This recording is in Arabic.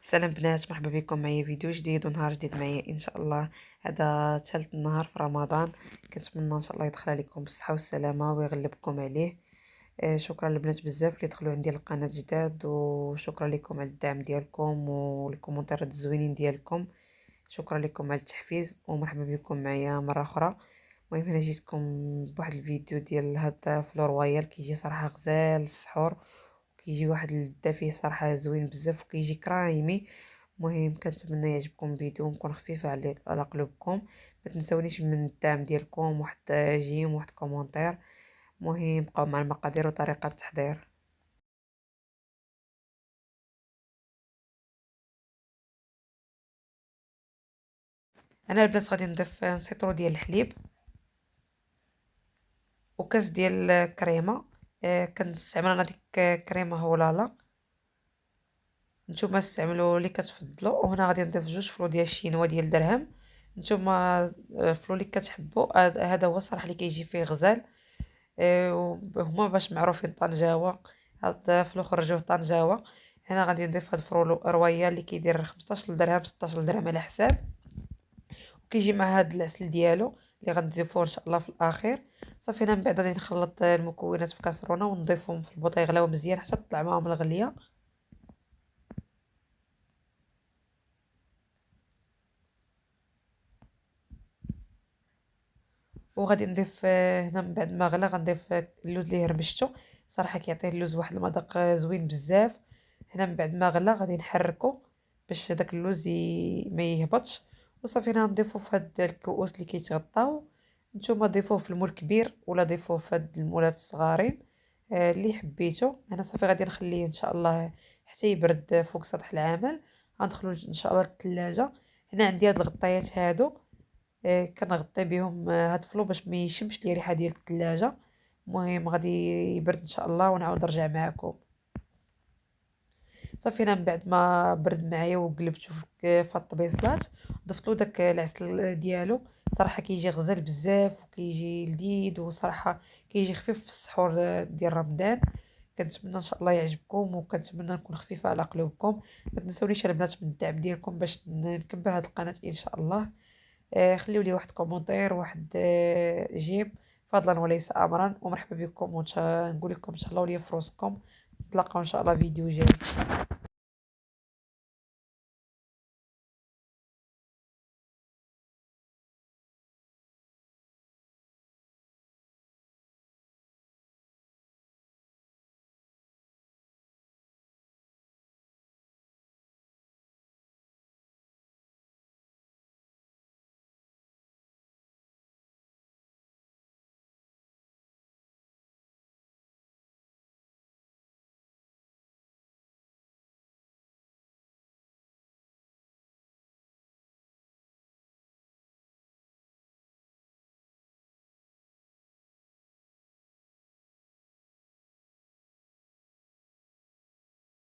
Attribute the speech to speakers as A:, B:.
A: سلام بنات، مرحبا بكم معايا فيديو جديد ونهار جديد معايا ان شاء الله. هذا ثالث نهار في رمضان، كنتمنى ان شاء الله يدخل عليكم بالصحه والسلامه ويغلبكم عليه. شكرا للبنات بزاف اللي دخلوا عندي القناه جداد، وشكرا لكم على الدعم ديالكم والكومنتات الزوينين ديالكم. شكرا لكم على التحفيز ومرحبا بكم معايا مره اخرى. المهم انا جيتكم بواحد الفيديو ديال هذا فلور رويال، كيجي صراحه غزال السحور، كيجي واحد الدافي صراحه زوين بزاف وكيجي كرايمي. مهم كنتمنى يعجبكم الفيديو ونكون خفيفه على قلوبكم. ما تنسونيش من الدعم ديالكم، واحد جيم واحد كومونتير. مهم بقاو مع المقادير وطريقه التحضير. انا البنات غادي نضيف نصيطرو ديال الحليب وكاس ديال الكريمه. كنستعمل انا ديك كريمه هولالا، نتوما استعملوا اللي كتفضلوا. وهنا غادي نضيف 2 فلو ديال الشينوا ديال درهم. نتوما الفلو اللي كتحبوا، هذا هو الصراحه اللي كيجي فيه غزال. هما باش معروفين طنجاوه، هاد فلو خرجوه طنجاوه. هنا غادي نضيف هاد الفرو رويال اللي كيدير 15 درهم 16 درهم على حساب، وكيجي مع هاد العسل ديالو اللي غنضيفوه ان شاء الله في الاخير. صافي هنا من بعد غادي نخلط المكونات في كاسرونه ونضيفهم في البوطه يغلاو مزيان حتى تطلع معاهم الغليه. وغادي نضيف هنا من بعد ما غلا غنضيف اللوز اللي هرمشته. صراحه كيعطي اللوز واحد المذاق زوين بزاف. هنا من بعد ما غلا غادي نحركو باش داك اللوز ما يهبطش. وصافي هنا نضيفو في هاد الكؤوس اللي كيتغطاو. نتوما ضيفوه في المول كبير ولا ضيفوه في هاد المولات الصغارين، اللي حبيتو. انا صافي غادي نخليه ان شاء الله حتى يبرد فوق سطح العمل. غندخلو ان شاء الله للثلاجه. هنا عندي هاد الغطيات هادو، كنغطي بهم هاد الفلو باش ما يشمش لي ريحه ديال الثلاجه. المهم غادي يبرد ان شاء الله ونعاود نرجع معكم. صافي انا من بعد ما برد معايا وقلبته في الطبيصلات، ضفت له داك العسل ديالو. صراحه كيجي غزال بزاف وكيجي لذيذ، وصراحه كيجي خفيف في السحور ديال رمضان. كنتمنى ان شاء الله يعجبكم، وكنتمنى نكون خفيفه على قلوبكم. ما تنسونيش البنات من الدعم ديالكم باش نكبر هذه القناه ان شاء الله. خليو لي واحد كومونتير، واحد جيم، فضلا وليس امرا. ومرحبا بكم، نقول لكم ان شاء الله وليا في روسكم. نتلاقاو ان شاء الله فيديو جاي.